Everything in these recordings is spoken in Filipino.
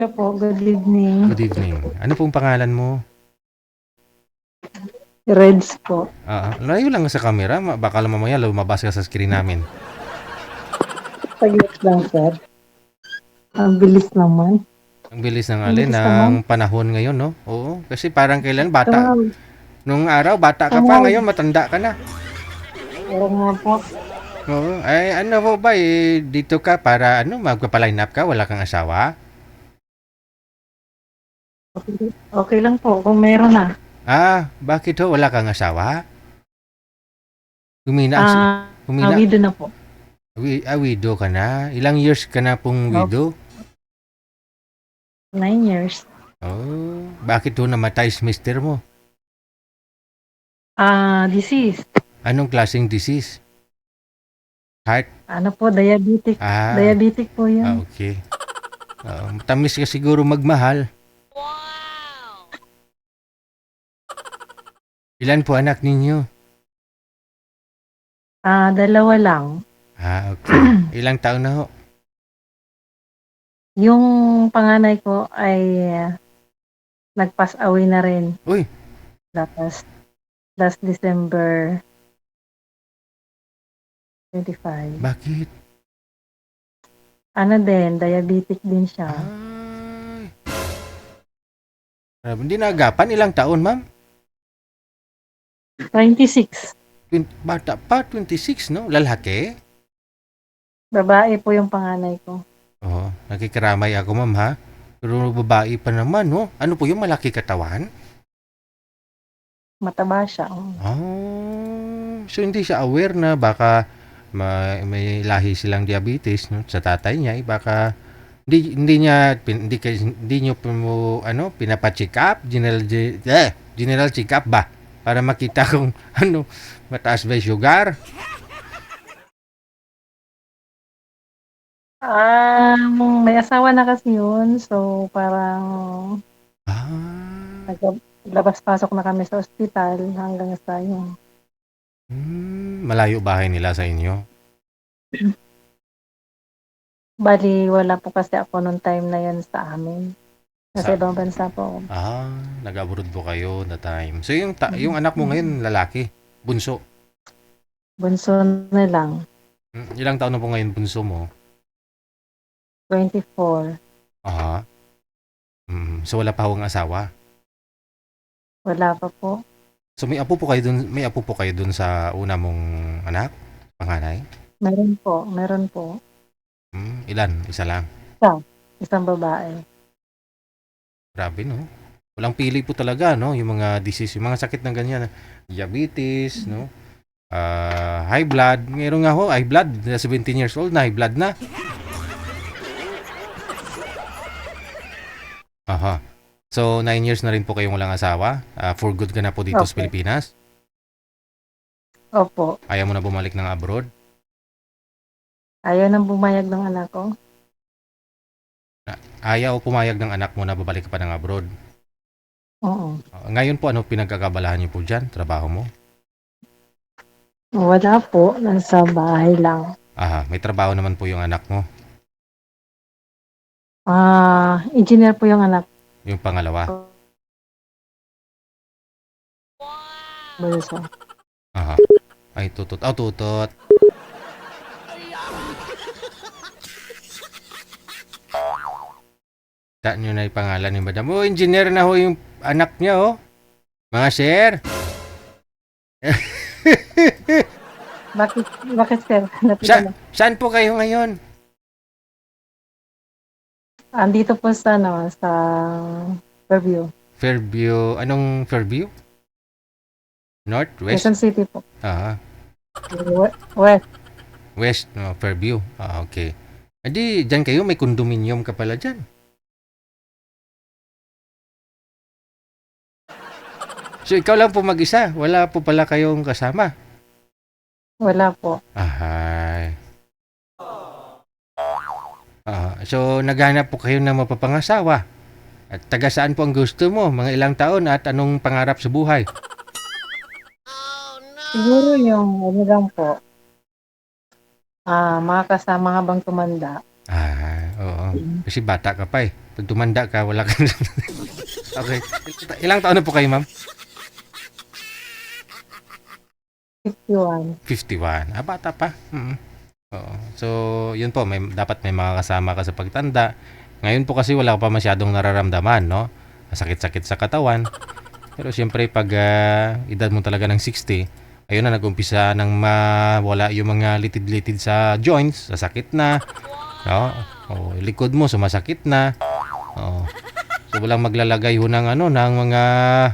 Hello po, good evening. Good evening. Ano pong pangalan mo? Reds po. Layo lang sa camera. Baka lang mamaya lumabas ka sa screen namin. Saglit lang, sir. Ang bilis naman. Ang bilis ng Ang bilis ng naman. panahon ngayon, no? Oo, kasi parang kailan bata. Tumawag. Nung araw, bata ka pa. Tumawag. Ngayon, matanda ka na. Oo nga po. Oo. Ay, ano po ba? Dito ka para magpapaline up ka? Wala kang asawa? Okay lang po kung meron na. Bakit ho? Wala kang asawa? Humina ang... Humina... Widow na po. Widow ka na? Ilang years ka na pong Opo, widow? 9 years. Bakit ho namatay si mister mo? Disease. Anong klaseng disease? Heart? Ano po, diabetic. Ah, Diabetic po yun. okay. Matamis ka siguro magmahal. Ilan po anak ninyo? Dalawa lang. Okay. Ilang taon na ho? Yung panganay ko ay nag-pass away na rin. Uy, Last December 25. bakit? Ano din, diabetic din siya. Ay. Hindi na agapan. Ilang taon, ma'am? 26. Bata pa, 26, no? Lalaki? Babae po yung panganay ko. Oo, nakikiramay ako, ma'am, ha? Pero babae pa naman, no? Ano po yung malaki katawan? Mataba siya. So hindi siya aware na baka may lahi silang diabetes, no? Sa tatay niya, baka hindi niyo po pinapa-check up, general check up ba para makita kung mataas ba yung sugar. May asawa na kasi yun. So, parang Ah, naglabas-pasok na kami sa ospital hanggang sa yun. malayo bahay nila sa inyo. Bali, wala po kasi ako nung time na yun sa amin. Nasa Sa ibang bansa po ako. Nag-abroad po kayo na time. So yung anak mo ngayon lalaki, bunso. Bunso na lang. Ilang taon na po ngayon bunso mo? 24. Aha. So wala pa hong asawa. Wala pa po. So may apo po kayo dun sa una mong anak, panganay? Meron po. Ilan? Isa lang. Isa. Isang babae. Grabe, no? Walang pili po talaga, no? Yung mga disease, yung mga sakit ng ganyan, diabetes, no? High blood. Meron nga ho, high blood. 17 years old na, high blood na. Aha. So, 9 years na rin po kayong walang asawa. For good ka na po dito sa Opo. Pilipinas. Opo. Ayaw mo na bumalik ng abroad. Ayaw nang bumayag ng anak ko. Ayaw pumayag ng anak mo na babalik ka pa ng abroad. Oo. Ngayon po, ano pinagkakabalahan niyo po dyan? Trabaho mo? Wala po. Nasa bahay lang. May trabaho naman po yung anak mo. Engineer po yung anak Yung pangalawa. ko. Bulso. Ay, tutot. Tutot. Saan nyo na yung pangalan ni madam? Engineer na ho yung anak niya, oh. Mga sir. Bakit sir? Napita na. Saan po kayo ngayon? Andito po sa Fairview. Fairview. Anong Fairview? North? West? Quezon City po. West. West. No, Fairview. Okay. Adi, dyan kayo, may condominium ka pala dyan. So, ikaw lang po mag-isa. Wala po pala kayong kasama. Wala po. So, naghanap po kayo ng mapapangasawa. At taga saan po ang gusto mo? Mga ilang taon at anong pangarap sa buhay? Siguro yung ano lang po. Mga kasama habang tumanda. Oo. Kasi bata ka pa eh. Pag tumanda ka, wala ka na. Okay. Ilang taon na po kayo, ma'am? 51. 51. Bata pa. Oo. So, yun po, dapat may mga kasama ka sa pagtanda. Ngayon po kasi wala ka pa masyadong nararamdaman, no? Sakit-sakit sa katawan. Pero siyempre, pag edad mo talaga ng 60, ayun na, nag-umpisa nang mawala yung mga litid-litid sa joints, sasakit na, no? Likod mo, sumasakit na. Oo. So, walang maglalagay ho ng, ng mga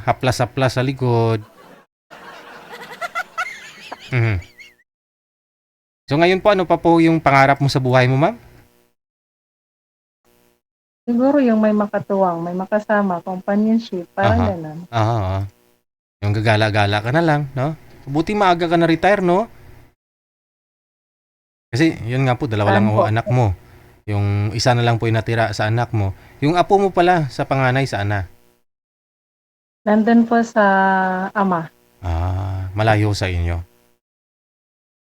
haplas-haplas sa likod. Mhm. So ngayon po, ano pa po yung pangarap mo sa buhay mo, ma'am? Siguro yung may makatuwang, may makasama, companionship, parang Aha. ganun. Oo. Yung gagala-gala ka na lang, no? Buti maaga ka na retire, no? Kasi yun nga po, dalawa lang Saan ho po? anak mo. Yung isa na lang po yung natira sa anak mo. Yung apo mo pala sa panganay, saan na? Nandun po sa ama. Malayo sa inyo.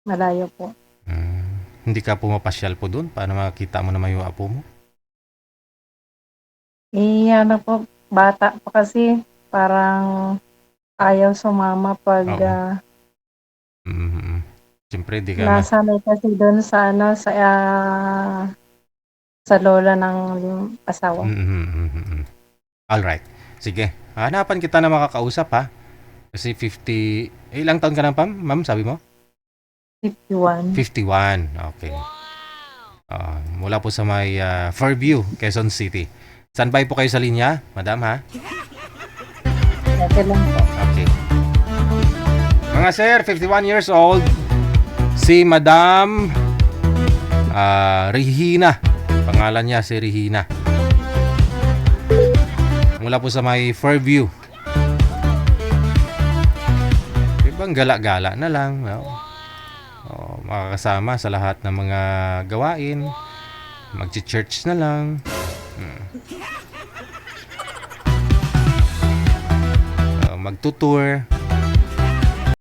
Malayo po. Hindi ka pumapasyal po doon para makita mo naman yung apo mo? Ano po, bata pa kasi, parang ayaw sumama pag Oo. Siyempre, di ka nasanay kasi doon sa sa lola ng asawa. Alright. Sige. Hanapan kita na makakausap, ha? Kasi 50... ilang taon ka na, ma'am? Sabi mo? 51. 51. Okay. Mula po sa may Fairview, Quezon City. Standby po kayo sa linya, madam, ha? Okay lang po. Okay. Mga sir, 51 years old, si Madam Regina. Pangalan niya si Regina. Mula po sa may Fairview. Ibang gala-gala na lang, no? Makakasama sa lahat ng mga gawain. Magchi-church na lang. Magtutour.